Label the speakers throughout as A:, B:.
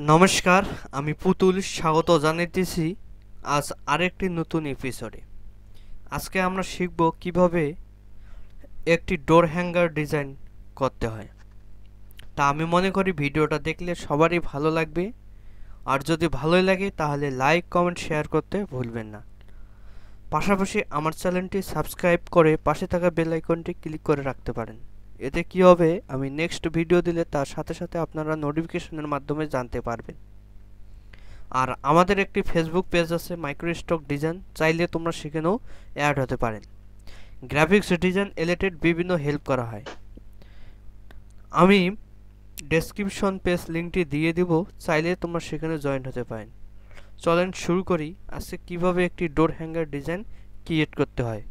A: নমস্কার, আমি পুতুল স্বাগত জানাইতেছি আজ আরেকটি নতুন এপিসোডে। আজকে আমরা শিখব কিভাবে একটি ডোর হ্যাঙ্গার ডিজাইন করতে হয়। তা আমি মনে করি ভিডিওটা দেখলে সবারই ভালো লাগবে, আর যদি ভালোই লাগে তাহলে লাইক কমেন্ট শেয়ার করতে ভুলবেন না। পাশাপাশি আমার চ্যানেলটি সাবস্ক্রাইব করে পাশে থাকা বেল আইকনটি ক্লিক করে রাখতে পারেন। এতে কি হবে, আমি নেক্সট ভিডিও দিলে তার সাথে সাথে আপনারা নোটিফিকেশনের মাধ্যমে জানতে পারবেন। আর আমাদের একটি ফেসবুক পেজ আছে মাইক্রোস্টক ডিজাইন, চাইলে তোমরা সেখানেও অ্যাড হতে পারেন। গ্রাফিক্স ডিজাইন রিলেটেড বিভিন্ন হেল্প করা হয়। আমি ডেসক্রিপশন পেজ লিঙ্কটি দিয়ে দিব, চাইলে তোমরা সেখানে জয়েন হতে পারেন। চলেন শুরু করি আজকে কিভাবে একটি ডোর হ্যাঙ্গার ডিজাইন ক্রিয়েট করতে হয়।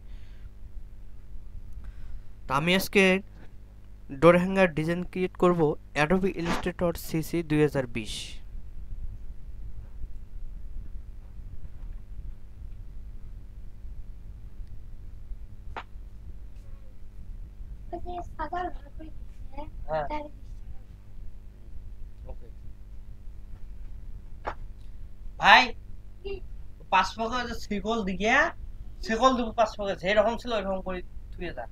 A: তা আমি আজকে ডোর হ্যাঙ্গার ডিজাইন ক্রিয়েট করব অ্যাডোবি ইলাস্ট্রেটর সিসি 2020।
B: ভাই পাঁচ পকেট শিকল দিকে শিকল দিব, পাঁচ পকেট যেরকম ছিল ওইরকম করে থুয়ে যা।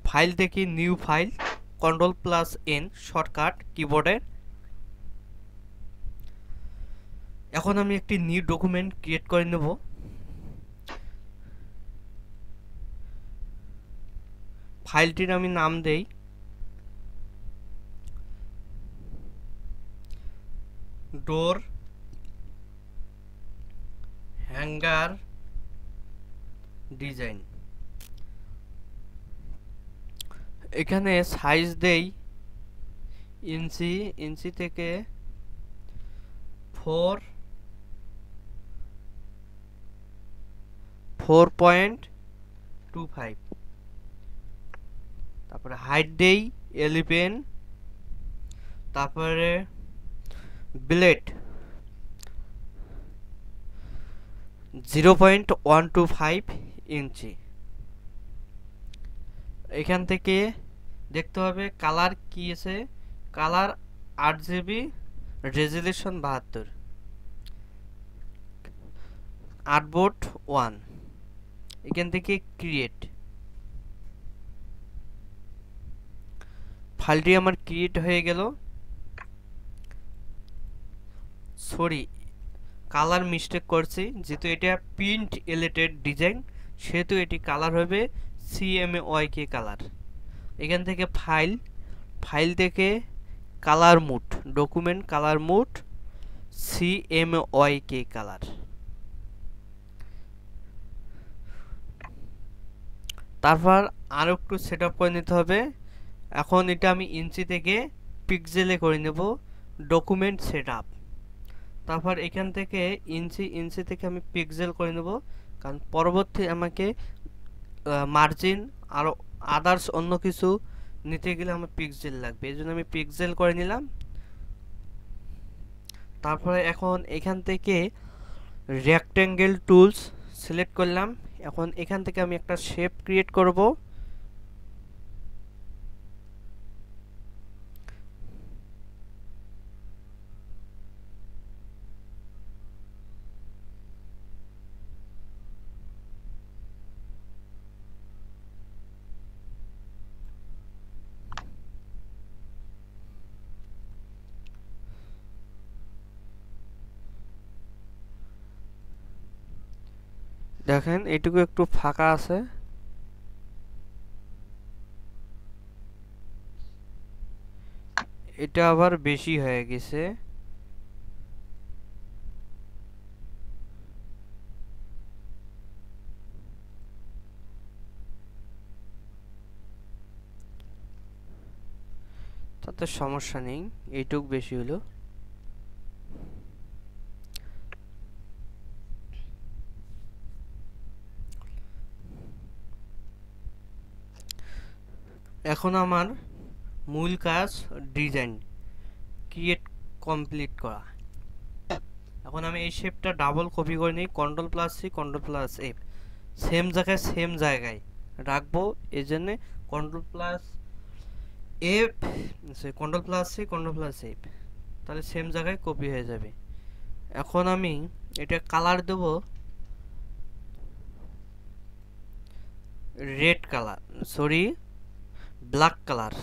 A: ফাইল থেকে নিউ ফাইল, Ctrl+N শর্টকাট কিবোর্ডের। এখন আমি একটি নিউ ডকুমেন্ট ক্রিয়েট করে নেব। ফাইলটির আমি নাম দেই ডোর হ্যাঙ্গার ডিজাইন। এখানে সাইজ দেই ইঞ্চি থেকে 4.25। তারপরে হাইট দেই 11। তারপরে ব্লেড 0.125 ইঞ্চি। এখান থেকে দেখতে হবে কালার কি আছে, কালার 8GB, রেজুলেশন 72, আর্টবোর্ড 1। এখান থেকে ক্রিয়েট, ফাইলটি আমার ক্রিয়েট হয়ে গেল। সরি, কালার মিস্টেক করছি, যেহেতু এটা প্রিন্ট রিলেটেড ডিজাইন সেহেতু এটি কালার হবে CMYK কালার। এখান থেকে ফাইল থেকে colour mode, document colour mode CMYK colour. তারপর আরও একটু সেট আপ করে নিতে হবে। এখন এটা আমি ইঞ্চি থেকে পিক্সেলে করে নেব, ডকুমেন্ট সেট আপ। তারপর এখান থেকে ইঞ্চি থেকে আমি পিক্সেল করে নেব, কারণ পরবর্তী আমাকে মার্জিন আরও আদার্স অন্য কিছু নিতে গেলে আমার পিক্সেল লাগবে, এই জন্য আমি পিক্সেল করে নিলাম। তারপরে এখন এখান থেকে রেক্ট্যাঙ্গেল টুলস সিলেক্ট করলাম। এখন এখান থেকে আমি একটা শেপ ক্রিয়েট করব। দেখেন এটুকু একটু ফাঁকা আছে, এটা আবার বেশি হয়ে গেছে। তাতে সমস্যা নেই, এইটুক বেশি হলো। এখন আমার মূল কাজ ডিজাইন ক্রিয়েট কমপ্লিট করা। এখন আমি এই শেপটা ডাবল কপি করে নিই, Ctrl+C Ctrl+F, সেম জায়গায় রাখবো। এই জন্য control plus F, control plus C, control plus F, তাহলে সেম জায়গায় কপি হয়ে যাবে। এখন আমি এটা কালার দেব red colour, sorry black colour.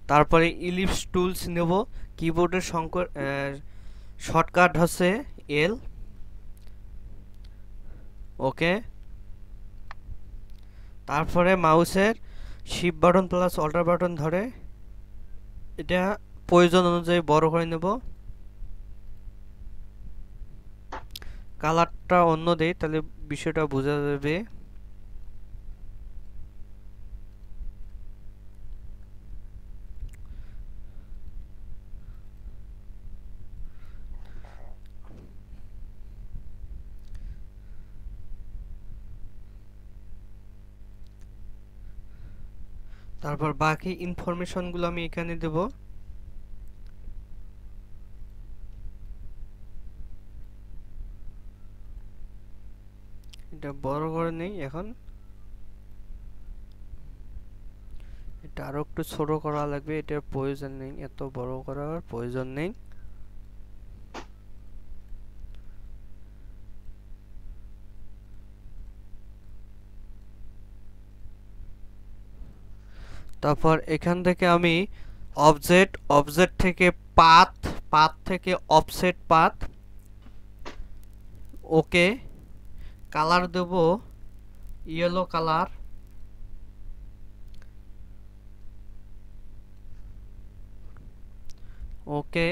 A: তারপরে ইলিপস টুলস নেব, কিবোর্ডের শর্টকাট হচ্ছে এল। ওকে, তারপরে মাউসের shift button plus alter button ধরে এটা প্রয়োজন অনুযায়ী বড় করে নেব। কালারটা অন্য দেই, তাহলে বিষয়টা বোঝা যাবে। তারপর বাকি ইনফরমেশনগুলো আমি এখানে দেব। এটা বড় করে নেই, এখন এটা আরো একটু ছোট করা লাগবে, এটার প্রয়োজন নেই, এত বড় করার প্রয়োজন নেই। তারপর এখান থেকে আমি অবজেক্ট থেকে পাথ থেকে অফসেট পাথ। ওকে, কালার দেব ইয়েলো কালার। ওকে,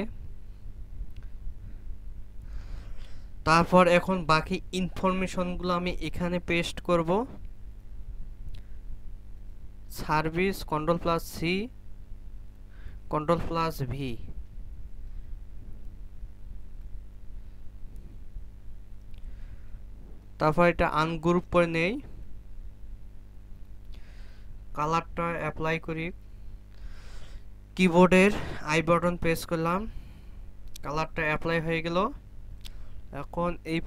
A: তারপর এখন বাকি ইনফরমেশনগুলো আমি এখানে পেস্ট করব। Service control plus C, control plus v. তারপর এটা আনগ্রুপ করে নেই, কালারটা অ্যাপ্লাই করি। কিবোর্ডের আই বাটন প্রেস করলাম, কালারটা অ্যাপ্লাই হয়ে গেল। এখন এই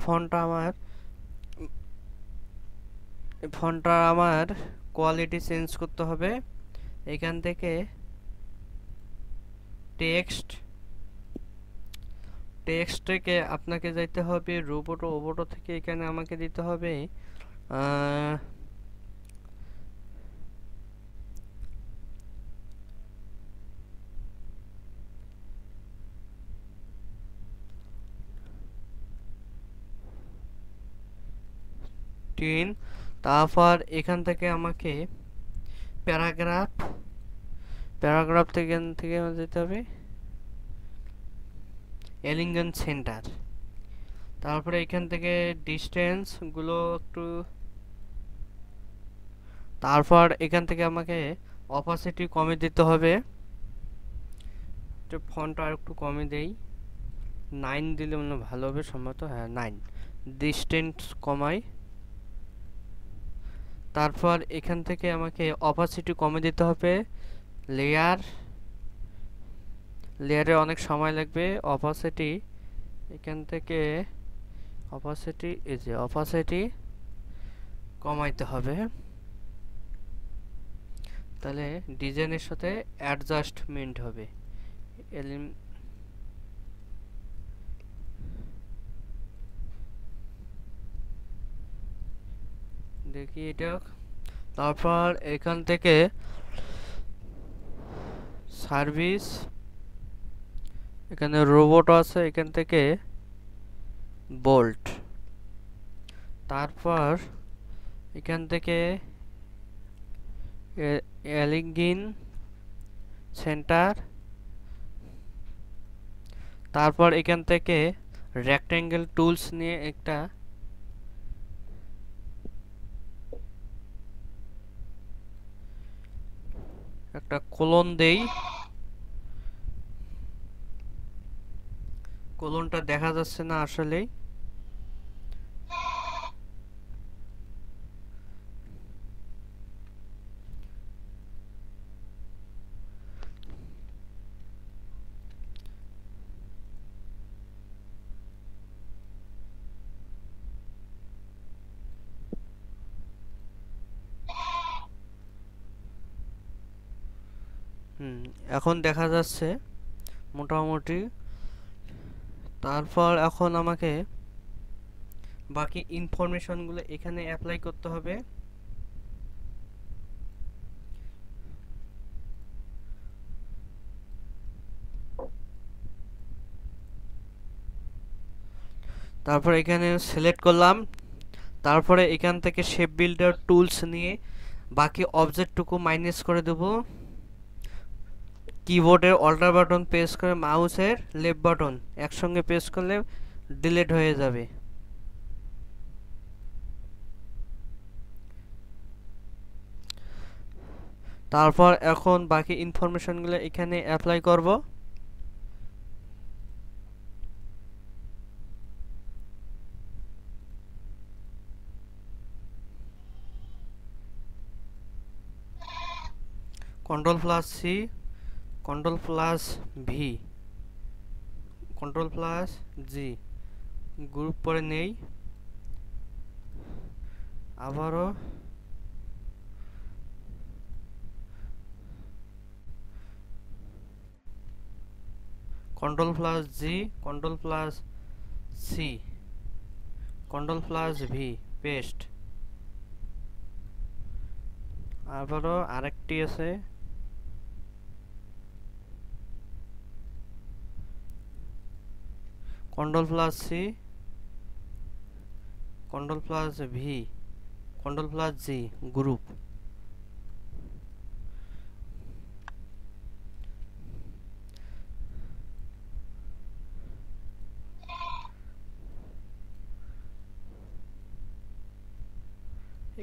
A: ফন্টটা আমার কোয়ালিটি চেঞ্জ করতে হবে। এখান থেকে টেক্সট থেকে আপনাকে যাইতে হবে রোবোটো, ওবোটো থেকে এখানে আমাকে দিতে হবে 10। তারপর এখান থেকে আমাকে প্যারাগ্রাফ থেকে যেতে হবে এলিঙ্গন সেন্টার। তারপরে এখান থেকে ডিস্টেন্স গুলো একটু, তারপর এখান থেকে আমাকে অপাসিটি কমে দিতে হবে। ফন্ট আর একটু কমে দেই, 9 দিলে মনে ভালো হবে সম্ভবত, হ্যাঁ 9। ডিস্টেন্স কমাই। তারপর এখান থেকে আমাকে অপাসিটি কমে দিতে হবে। লেয়ারে অনেক সময় লাগবে। অপাসিটি এখান থেকে অপাসিটি কমাইতে হবে, তাহলে ডিজাইনের সাথে অ্যাডজাস্টমেন্ট হবে। দেখি এটা। তারপর এখান থেকে সার্ভিস, এখানে রোবট আছে, এখান থেকে বোল্ট। তারপর এখান থেকে এলিঙ্গিন সেন্টার। তারপর এখান থেকে রেক্টেঙ্গেল টুলস নিয়ে একটা কোলন দেই। কোলনটা দেখা যাচ্ছে না আসলেই। এখন দেখা যাচ্ছে মোটামুটি। তারপর এখন আমাকে বাকি ইনফরমেশনগুলো এখানে অ্যাপ্লাই করতে হবে। তারপর এখানে সিলেক্ট করলাম। তারপরে এখান থেকে শেপ বিল্ডার টুলস নিয়ে বাকি অবজেক্টটুকু মাইনাস করে দেব। কিবোর্ডের অল্টার বাটন প্রেস করে মাউসের লেফট বাটন একসঙ্গে প্রেস করলে ডিলিট হয়ে যাবে। তারপর এখন বাকি ইনফরমেশনগুলো এখানে অ্যাপ্লাই করব। Control plus C, control plus V, control plus G, group পরে নেই। আবারও control plus G, control plus C, control plus V, paste. আবারও আরেকটি আছে, control plus C, control plus V, control plus G, group.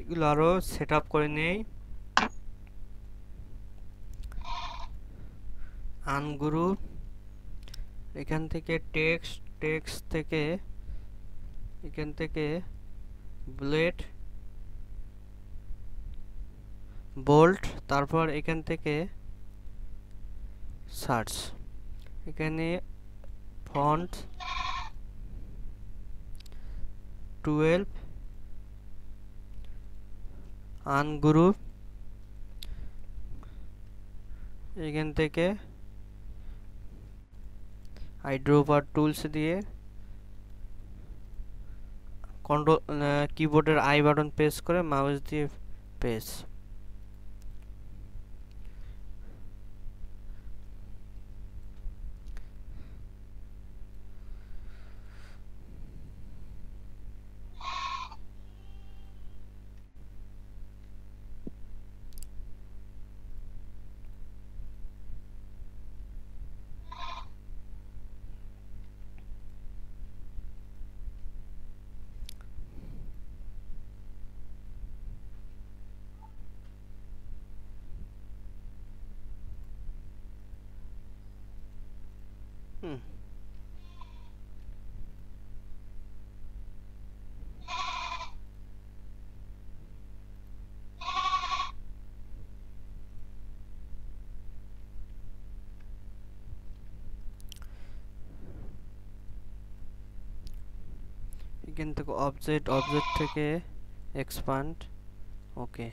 A: এগুলো আরো set up করে নেই। আনগ্রুপ, এখান থেকে টেক্সট, টেক্সট থেকে এখান থেকে ব্লেড, বোল্ট, তারপর এখান থেকে সার্চ, এখানে ফন্ট 12, আনগ্রুপ, এখান থেকে আইড্রোপার টুলস দিয়ে কন্ট্রোল কিবোর্ডের আই বাটন প্রেস করে মাউস দিয়ে প্রেস। হুম এখান থেকে অবজেক্ট, অবজেক্ট থেকে এক্সপান্ড, ওকে,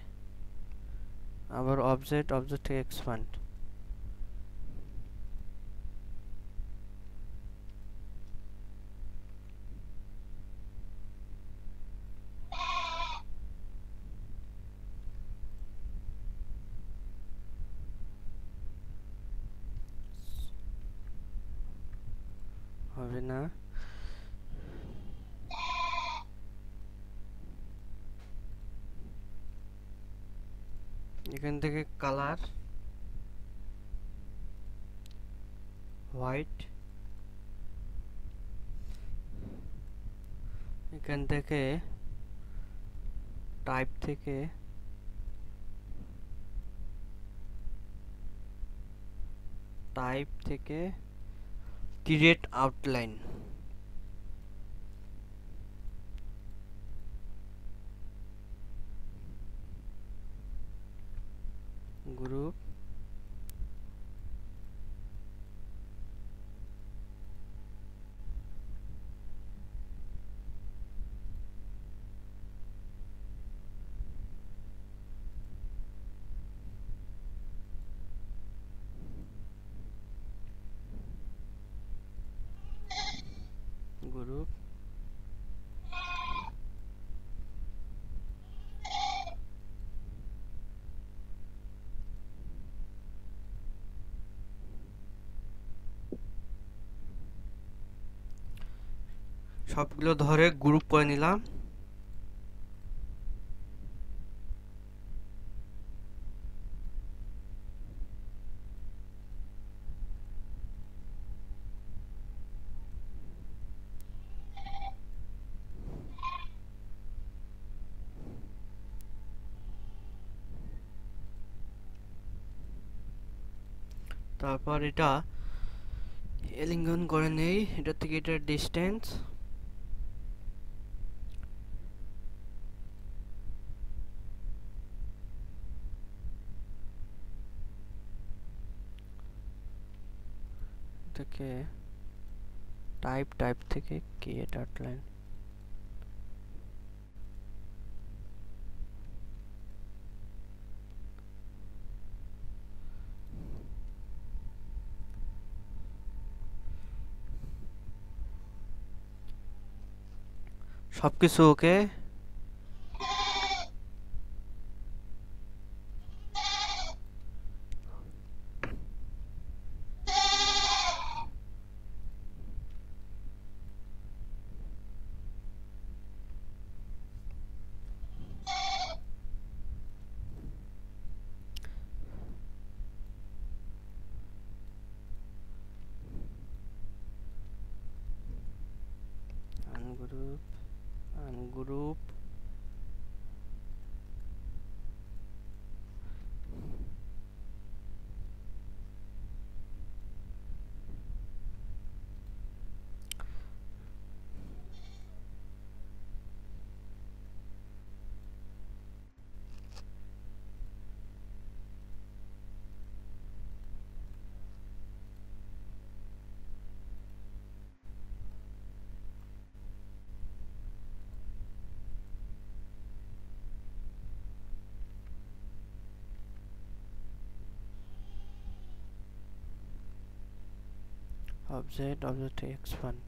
A: আবার অবজেক্ট, অবজেক্ট থেকে এক্সপান্ড। হবে না, এখান থেকে কালার হোয়াইট, এখান থেকে টাইপ থেকে ক্রিয়েট আউটলাইন, গ্রুপ, গ্রুপ সবগুলো ধরে গ্রুপ করে নিলাম। তারপর এটা এলিঙ্গন করে নেই, এটা থেকে এটার ডিস্টেন্স থেকে টাইপ থেকে ক্রিয়েট আউটলাইন। সবকিছু okay. Ungroup ungroup object expand।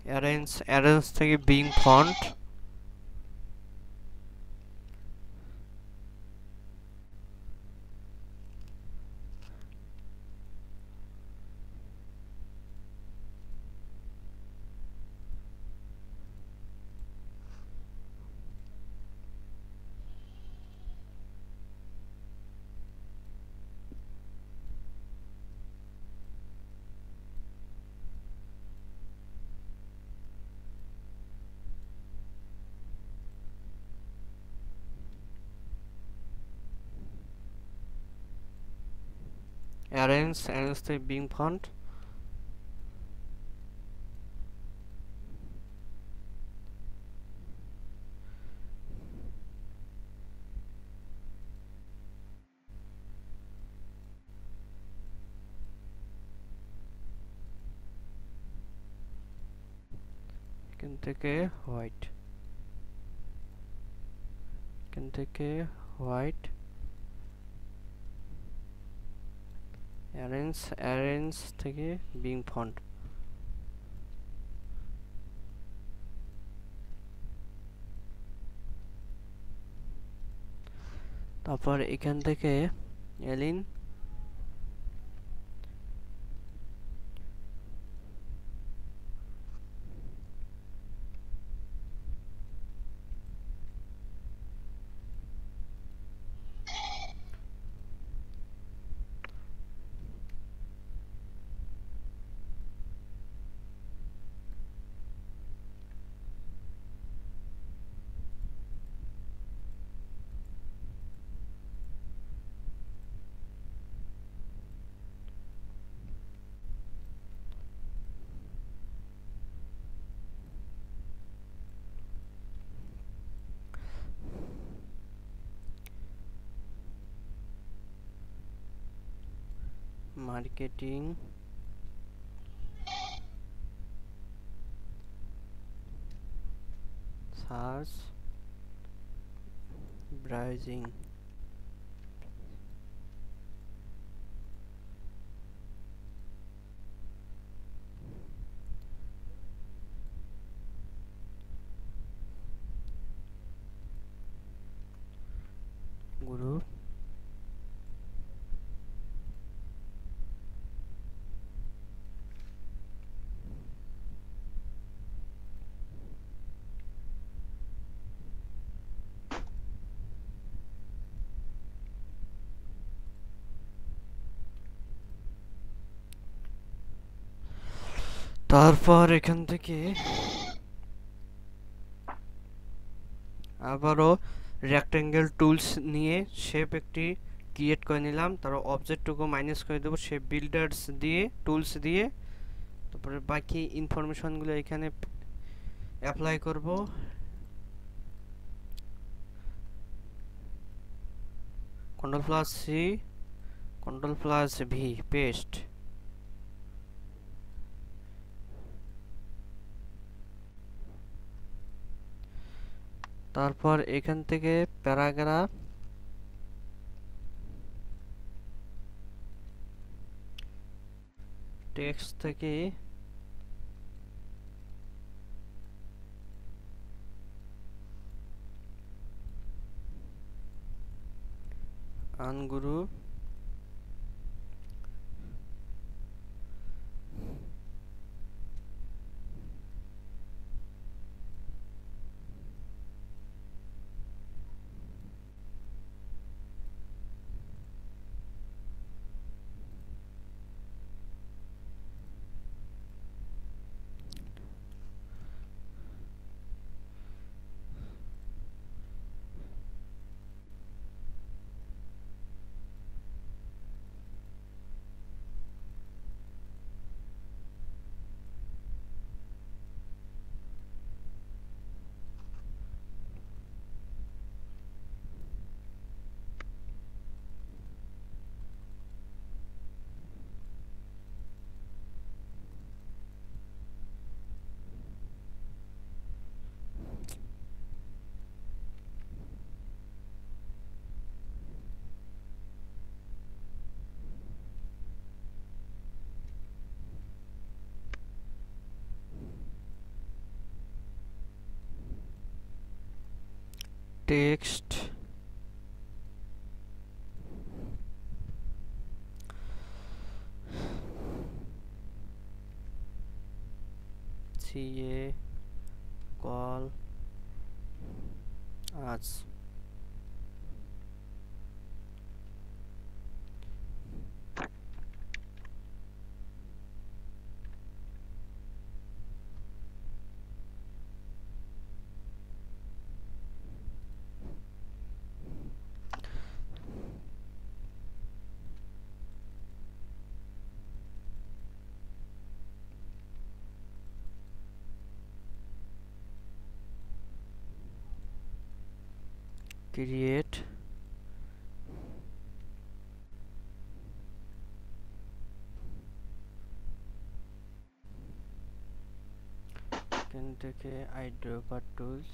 A: Arrange থেকে বিং ফন্ট অ্যারেঞ্জ থেকে বিং ফন্ট এখান থেকে হোয়াইট, এখান থেকে হোয়াইট অ্যারেঞ্জ থেকে বিং ফন্ট। তারপর এখান থেকে align marketing search browsing group তারপর এখান থেকে আবারও রেক্টেঙ্গেল টুলস নিয়ে শেপ একটি ক্রিয়েট করে নিলাম, তারপর অবজেক্টটুকু মাইনাস করে দেবো শেপ বিল্ডার্স দিয়ে, টুলস দিয়ে। তারপরে বাকি ইনফরমেশনগুলো এখানে অ্যাপ্লাই করব। Ctrl+C, Ctrl+V, paste. তারপর এখান থেকে প্যারাগ্রাফ টেক্সট থেকে আনগ্রুপ টেক্সট সিএ কল আজ ক্রিয়েট এখান থেকে আইড্রপার টুলস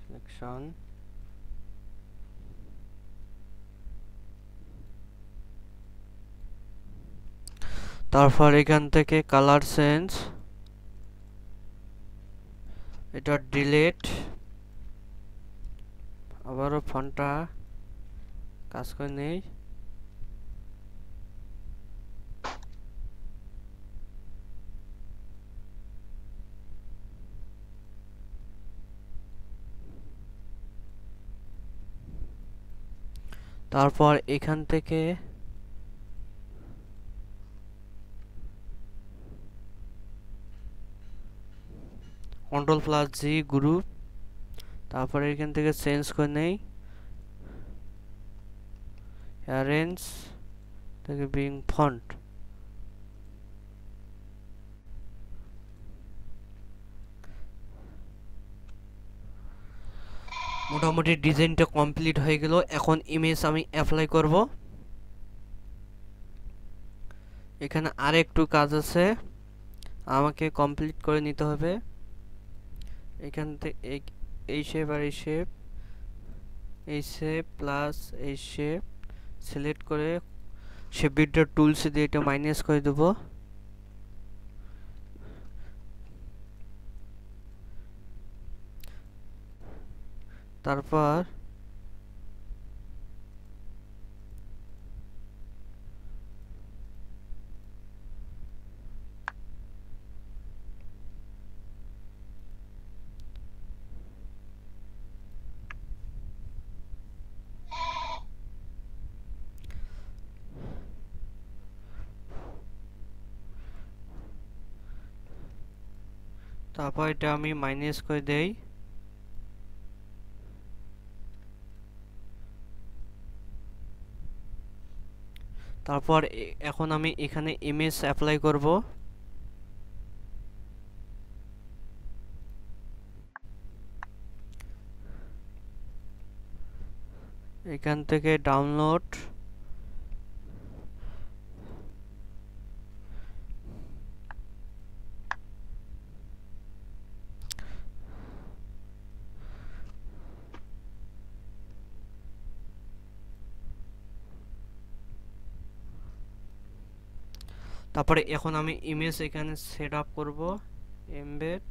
A: সিলেকশন তারপর এখান থেকে কালার চেঞ্জ এটা ডিলিট আবারও ফন্টটা কাজ করে নেই তারপর এখান থেকে Ctrl+G গ্রুপ তারপরে এখান থেকে চেঞ্জ করে নেই অ্যারেঞ্জ থেকে বিং ফন্ট মোটামুটি ডিজাইনটা কমপ্লিট হয়ে গেল এখন ইমেজ আমি অ্যাপ্লাই করব এখানে আর একটু কাজ আছে, আমাকে কমপ্লিট করে নিতে হবে। এখান থেকে এই শেপ আর এই শেপ, এই শেপ প্লাস এই শেপ সিলেক্ট করে শেপ বিল্ডার টুলস দিয়ে এটা মাইনাস করে দেব। তারপর এটা আমি মাইনাস করে দেই। তারপর এখন আমি এখানে ইমেজ অ্যাপ্লাই করব। এখান থেকে ডাউনলোড, তারপরে এখন আমি ইমেজ এখানে সেট আপ করব, এমবেড।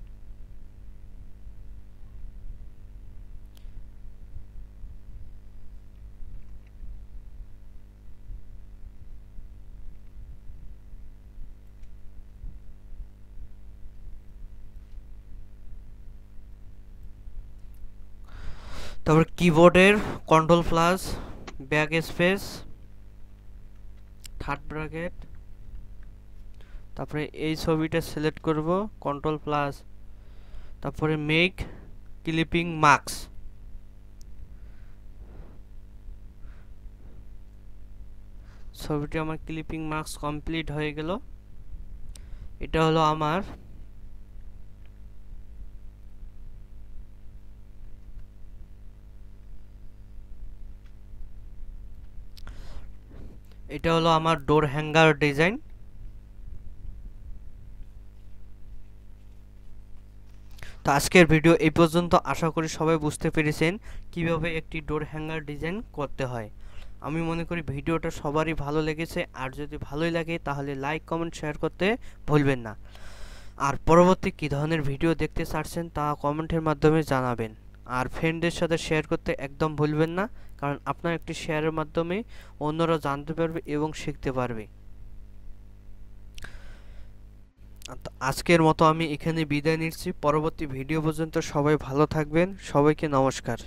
A: তারপর কিবোর্ডের control plus back space third bracket, তারপরে এই ছবিটা সিলেক্ট করব, কন্ট্রোল প্লাস, তারপরে মেক ক্লিপিং মার্কস। ছবিটি আমার ক্লিপিং মার্কস কমপ্লিট হয়ে গেল। এটা হলো আমার ডোর হ্যাঙ্গার ডিজাইন। তো আজকের ভিডিও এই পর্যন্ত। আশা করি সবাই বুঝতে পেরেছেন কিভাবে একটি ডোর হ্যাঙ্গার ডিজাইন করতে হয়। আমি মনে করি ভিডিওটা সবারই ভালো লেগেছে, আর যদি ভালোই লাগে তাহলে লাইক কমেন্ট শেয়ার করতে ভুলবেন না। আর পরবর্তী কী ধরনের ভিডিও দেখতে চাচ্ছেন তা কমেন্টের মাধ্যমে জানাবেন। আর ফ্রেন্ডদের সাথে শেয়ার করতে একদম ভুলবেন না, কারণ আপনার একটি শেয়ারের মাধ্যমে অন্যরা জানতে পারবে এবং শিখতে পারবে। আজকের মতো আমি এখানে বিদায় নিচ্ছি। পরবর্তী ভিডিও পর্যন্ত সবাই ভালো থাকবেন। সবাইকে নমস্কার।